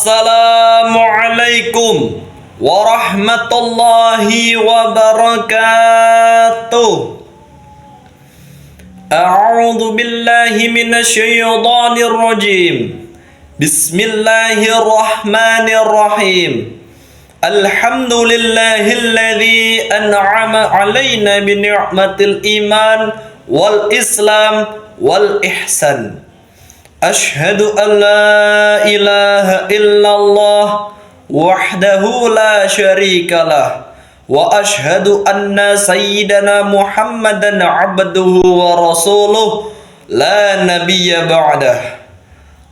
Assalamualaikum warahmatullahi wabarakatuh. A'udzu billahi minasyaitonir rajim. Bismillahirrahmanirrahim. Alhamdulillahilladzi an'ama 'alaina bi ni'matil iman wal islam wal ihsan. Ashhadu an la ilaha illallah wahdahu la syarikalah wa ashhadu anna sayyidana Muhammadan abduhu wa rasuluh la nabiyya ba'dah.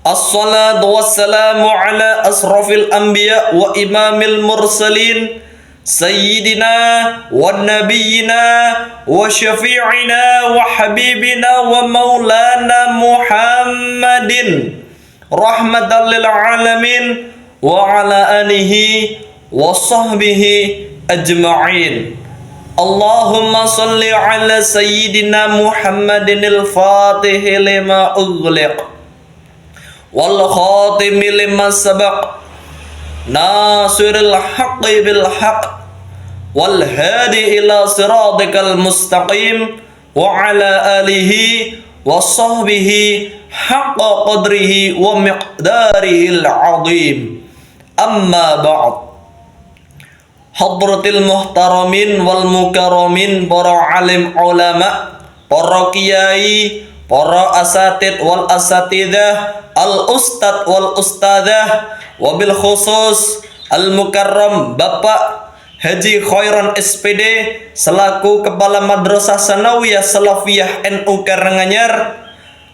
Assalatu wassalamu ala asrafil anbiya wa imamil mursalin Sayyidina wa nabiyyina wa syafi'ina wa habibina wa maulana Muhammadin rahmatan lil alamin wa ala alihi wa sahbihi ajma'in. Allahumma salli ala sayyidina Muhammadin al-fatihi lima ughliq wal khatimi lima sabaq nasiril haqqi bil haqq wal hadi ila siratikal mustaqim wa ala alihi wa sahbihi haqqa qadrihi wa miqdarihil azim. Amma ba'd. Hadratil muhtaramin wal mukarramin, para alim ulama, para kiai, para asatid wal asatidah, al ustad wal ustadah, wabil khusus al mukarram Bapak Haji Khairon SPD selaku Kepala Madrasah Sanawiyah Salafiyah NU Karanganyar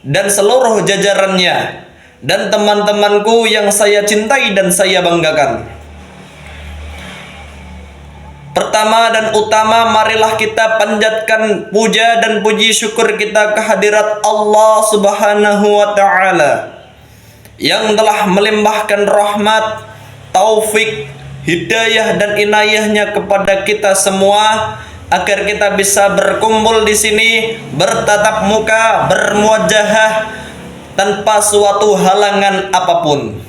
dan seluruh jajarannya dan teman-temanku yang saya cintai dan saya banggakan. Pertama dan utama, marilah kita panjatkan puja dan puji syukur kita kehadirat Allah Subhanahu wa Ta'ala yang telah melimpahkan rahmat, taufik, hidayah dan inayahnya kepada kita semua agar kita bisa berkumpul di sini, bertatap muka, bermuajahah tanpa suatu halangan apapun.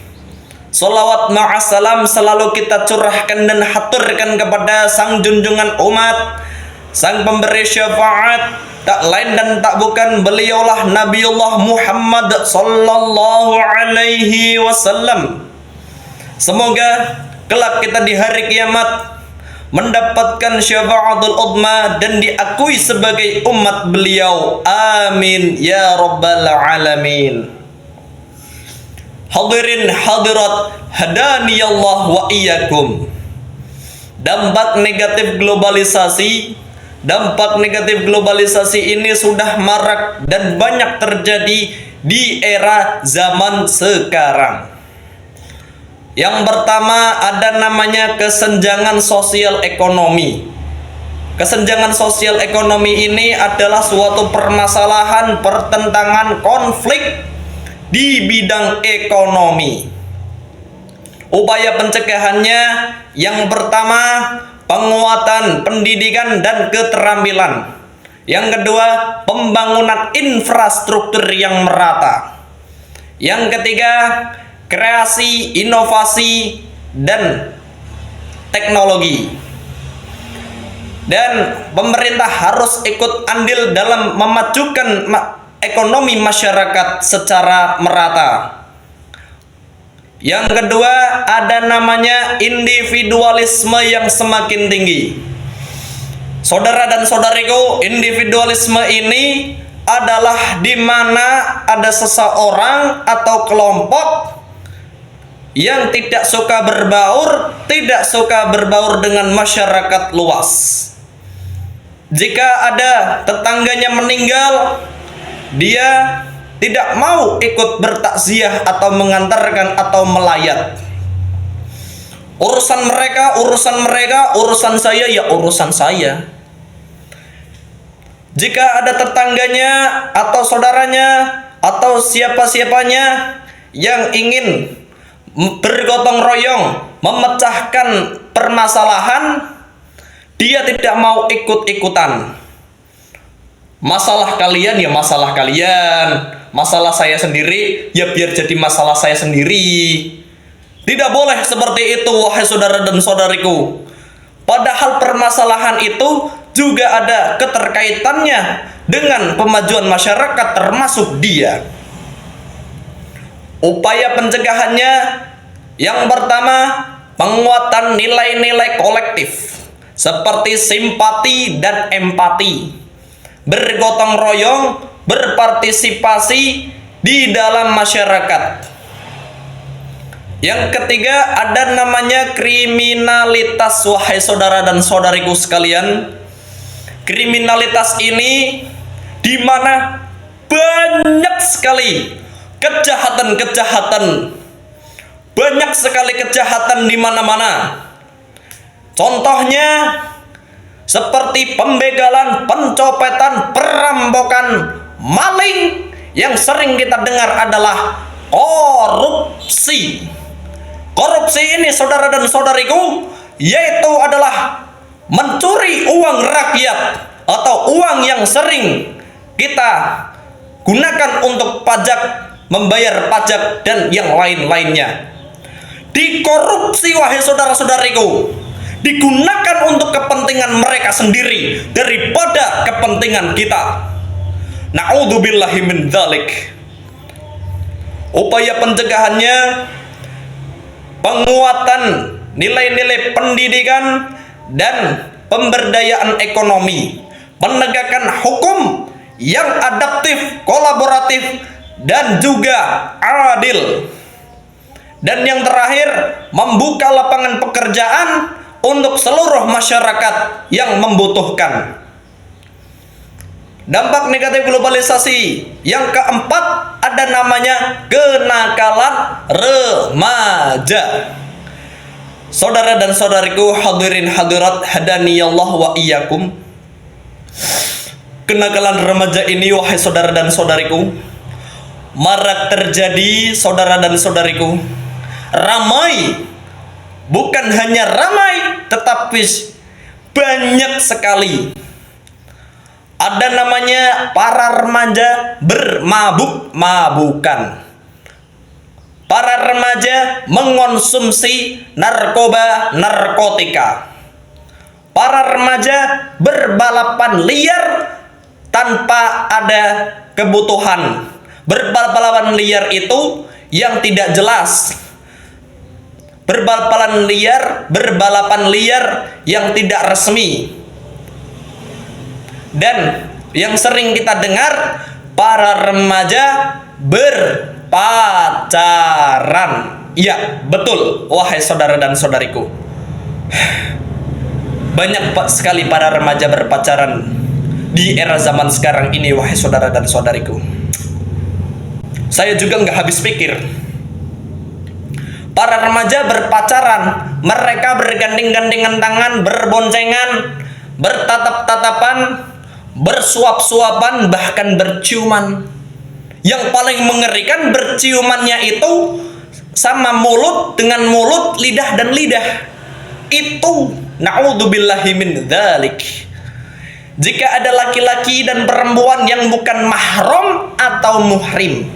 Salawat ma'asalam selalu kita curahkan dan haturkan kepada sang junjungan umat, sang pemberi syafaat, tak lain dan tak bukan beliaulah Nabiullah Muhammad sallallahu alaihi wasallam. Semoga kelak kita di hari kiamat mendapatkan syafaatul udma dan diakui sebagai umat beliau. Amin ya rabbal alamin. Hadirin hadirat hadaniyallah wa iyyakum. Dampak negatif globalisasi ini sudah marak dan banyak terjadi di era zaman sekarang. Yang pertama ada namanya kesenjangan sosial ekonomi. Kesenjangan sosial ekonomi ini adalah suatu permasalahan, pertentangan, konflik di bidang ekonomi. Upaya pencegahannya yang pertama penguatan pendidikan dan keterampilan. Yang kedua pembangunan infrastruktur yang merata. Yang ketiga kreasi, inovasi dan teknologi. Dan pemerintah harus ikut andil dalam memajukan ekonomi masyarakat secara merata. Yang kedua ada namanya individualisme yang semakin tinggi. Saudara dan saudariku, individualisme ini adalah di mana ada seseorang atau kelompok yang tidak suka berbaur dengan masyarakat luas. Jika ada tetangganya meninggal, dia tidak mau ikut bertakziah atau mengantarkan atau melayat. Urusan mereka, urusan saya ya urusan saya. Jika ada tetangganya atau saudaranya atau siapa-siapanya yang ingin bergotong royong memecahkan permasalahan, dia tidak mau ikut-ikutan. Masalah kalian ya masalah kalian, masalah saya sendiri ya biar jadi masalah saya sendiri. Tidak boleh seperti itu, wahai saudara dan saudariku. Padahal permasalahan itu juga ada keterkaitannya dengan pemajuan masyarakat, termasuk dia. Upaya pencegahannya yang pertama, penguatan nilai-nilai kolektif seperti simpati dan empati, bergotong royong, berpartisipasi di dalam masyarakat. Yang ketiga, ada namanya kriminalitas, wahai saudara dan saudariku sekalian. Kriminalitas ini di mana banyak sekali kejahatan-kejahatan, banyak sekali kejahatan di mana-mana. Contohnya seperti pembegalan, pencopetan, perampokan, maling. Yang sering kita dengar adalah korupsi. Korupsi ini, saudara dan saudariku, yaitu adalah mencuri uang rakyat atau uang yang sering kita gunakan untuk pajak, membayar pajak dan yang lain-lainnya. Dikorupsi, wahai saudara-saudariku, digunakan untuk kepentingan mereka sendiri daripada kepentingan kita. Na'udzubillahi min dzalik. Upaya pencegahannya, penguatan nilai-nilai pendidikan dan pemberdayaan ekonomi, penegakan hukum yang adaptif, kolaboratif, dan juga adil. Dan yang terakhir, membuka lapangan pekerjaan untuk seluruh masyarakat yang membutuhkan. Dampak negatif globalisasi yang keempat, ada namanya kenakalan remaja. Saudara dan saudariku, hadirin hadirat hadaniyallah wa iyyakum. Kenakalan remaja ini, wahai saudara dan saudariku, marak terjadi, saudara dan saudariku. Ramai, bukan hanya ramai, tetapi banyak sekali. Ada namanya para remaja bermabuk-mabukan. Para remaja mengonsumsi narkotika. Para remaja berbalapan liar tanpa ada kebutuhan. Berbalapan liar itu yang tidak jelas. Berbalapan liar yang tidak resmi. Dan yang sering kita dengar, para remaja berpacaran. Ya, betul, wahai saudara dan saudariku. Banyak sekali para remaja berpacaran di era zaman sekarang ini, wahai saudara dan saudariku. Saya juga nggak habis pikir. Para remaja berpacaran, mereka bergandeng-gandengan tangan, berboncengan, bertatap-tatapan, bersuap-suapan, bahkan berciuman. Yang paling mengerikan, berciumannya itu sama mulut dengan mulut, lidah dan lidah. Itu na'udzubillahi min dzalik. Jika ada laki-laki dan perempuan yang bukan mahram atau muhrim.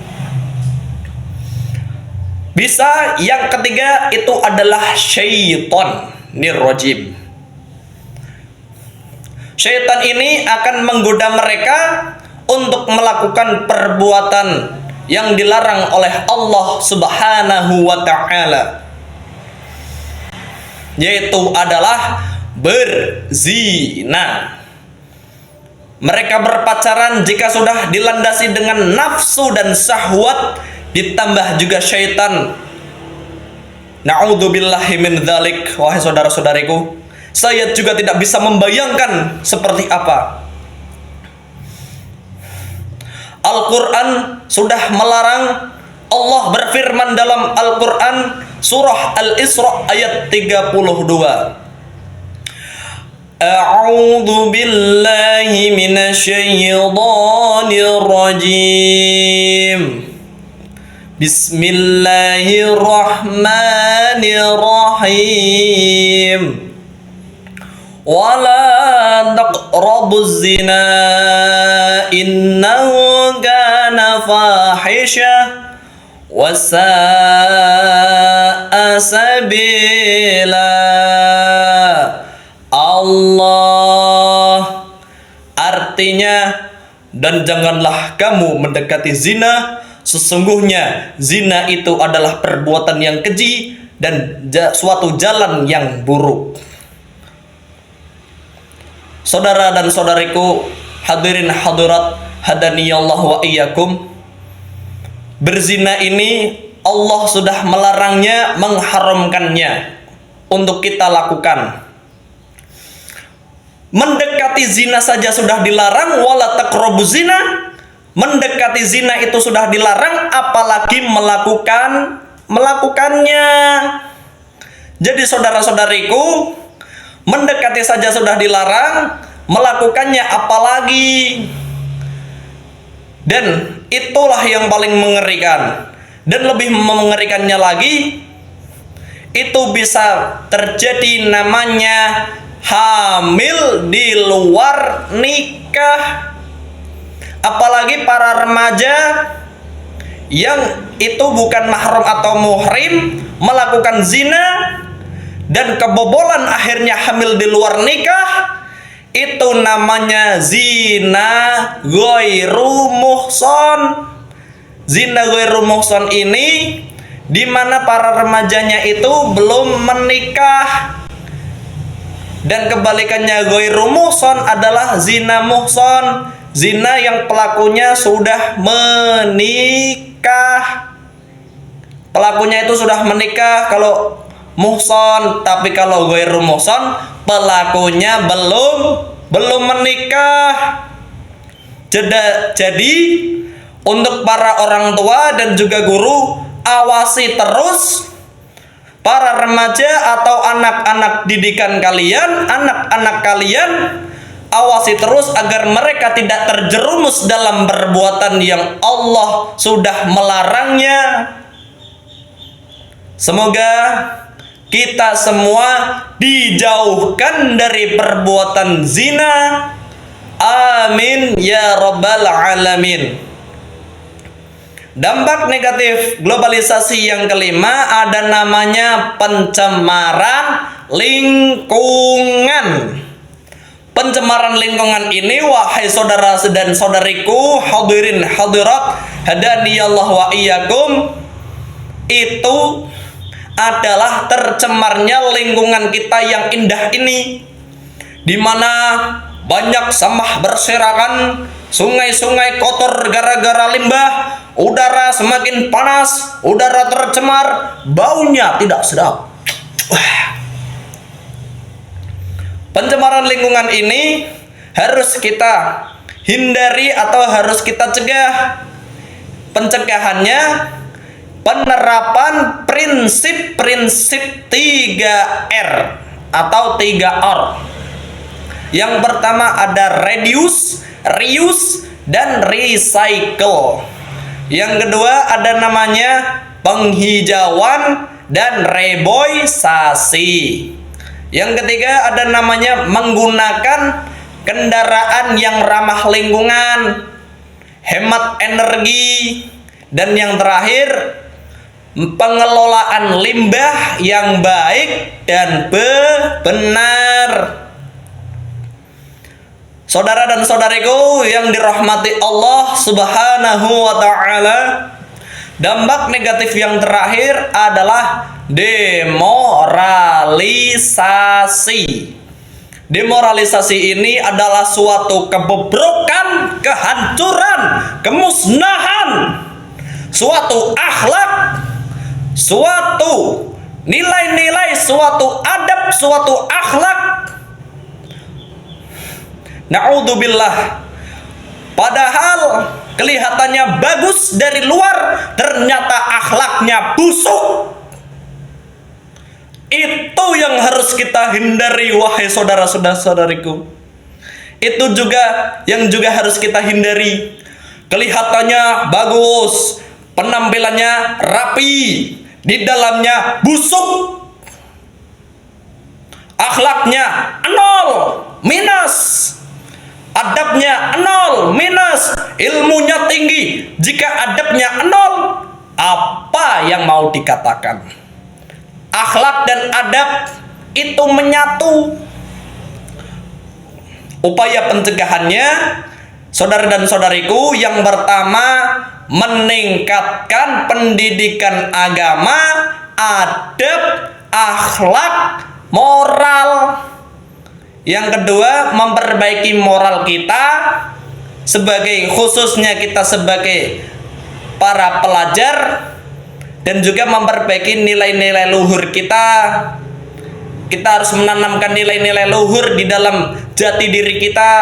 Bisa yang ketiga itu adalah syaitan nirrajim. Syaitan ini akan menggoda mereka untuk melakukan perbuatan yang dilarang oleh Allah Subhanahu wa ta'ala, yaitu adalah berzina. Mereka berpacaran jika sudah dilandasi dengan nafsu dan syahwat, ditambah juga syaitan. Na'udzubillahi min dzalik, wahai saudara-saudariku. Saya juga tidak bisa membayangkan seperti apa. Al-Quran sudah melarang. Allah berfirman dalam Al-Quran surah Al-Isra ayat 32. A'udzu billahi minasyaitonir rajim. Bismillahirrahmanirrahim. Wala taqrabuz zina innahu kana fahisha wasa'a sabila. Allah artinya, dan janganlah kamu mendekati zina, sesungguhnya zina itu adalah perbuatan yang keji dan suatu jalan yang buruk. Saudara dan saudariku, hadirin hadirat hadaniyallah wa iyyakum, berzina ini Allah sudah melarangnya, mengharamkannya untuk kita lakukan. Mendekati zina saja sudah dilarang, wala taqrabuz zina. Mendekati zina itu sudah dilarang, apalagi melakukannya. Jadi saudara-saudariku, mendekati saja sudah dilarang, melakukannya apalagi. Dan itulah yang paling mengerikan. Dan lebih mengerikannya lagi, itu bisa terjadi namanya hamil di luar nikah. Apalagi para remaja yang itu bukan mahram atau muhrim melakukan zina dan kebobolan akhirnya hamil di luar nikah, itu namanya zina ghairu muhsan. Zina ghairu muhsan ini di mana para remajanya itu belum menikah. Dan kebalikannya ghairu muhsan adalah zina muhsan, zina yang pelakunya sudah menikah. Pelakunya itu sudah menikah kalau muhsan, tapi kalau ghairu muhsan pelakunya belum menikah. Jadi untuk para orang tua dan juga guru, awasi terus para remaja atau anak-anak didikan kalian, anak-anak kalian, awasi terus agar mereka tidak terjerumus dalam perbuatan yang Allah sudah melarangnya. Semoga kita semua dijauhkan dari perbuatan zina. Amin ya rabbal alamin. Dampak negatif globalisasi yang kelima ada namanya pencemaran lingkungan. Pencemaran lingkungan ini, wahai saudara dan saudariku, hadirin hadirat hadaniyallah wa iyyakum, itu adalah tercemarnya lingkungan kita yang indah ini, di mana banyak sampah berserakan, sungai-sungai kotor gara-gara limbah, udara semakin panas, udara tercemar, baunya tidak sedap. Pencemaran lingkungan ini harus kita hindari atau harus kita cegah. Pencegahannya, penerapan prinsip-prinsip 3R atau 3R. Yang pertama ada reduce, reuse, dan recycle. Yang kedua ada namanya penghijauan dan reboisasi. Yang ketiga ada namanya menggunakan kendaraan yang ramah lingkungan, hemat energi, dan yang terakhir pengelolaan limbah yang baik dan benar. Saudara dan saudariku yang dirahmati Allah Subhanahu wa ta'ala, dampak negatif yang terakhir adalah demoralisasi. Demoralisasi ini adalah suatu kebobrokan, kehancuran, kemusnahan suatu akhlak, suatu nilai-nilai, suatu adab, suatu akhlak. Na'udzubillah. Padahal kelihatannya bagus dari luar, ternyata akhlaknya busuk. Itu yang harus kita hindari, wahai saudara-saudariku. Itu juga yang juga harus kita hindari. Kelihatannya bagus, penampilannya rapi, di dalamnya busuk. Akhlaknya nol, minus. Adabnya nol, minus. Ilmunya tinggi. Jika adabnya nol, apa yang mau dikatakan. Akhlak dan adab itu menyatu. Upaya pencegahannya, saudara dan saudariku, yang pertama meningkatkan pendidikan agama, adab, akhlak, moral. Yang kedua, memperbaiki moral kita khususnya kita sebagai para pelajar, dan juga memperbaiki nilai-nilai luhur kita. Kita harus menanamkan nilai-nilai luhur di dalam jati diri kita.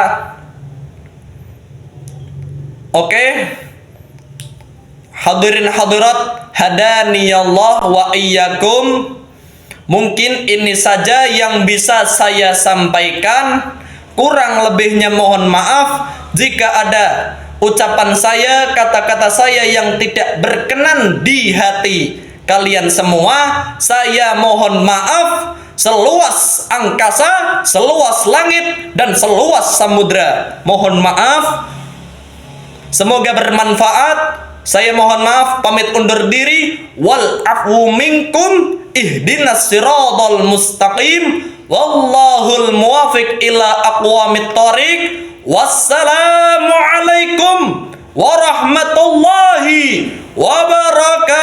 Oke? Hadirin hadirat, hadaniyallah wa iyyakum. Mungkin ini saja yang bisa saya sampaikan. Kurang lebihnya mohon maaf jika ada ucapan saya, kata-kata saya yang tidak berkenan di hati kalian semua. Saya mohon maaf seluas angkasa, seluas langit, dan seluas samudra. Mohon maaf. Semoga bermanfaat. Saya mohon maaf, pamit undur diri. Wal afwu minkum, ihdinas siratal mustaqim, wallahul muwafiq ila aqwamit thoriq. Wassalamualaikum warahmatullahi wabarakatuh.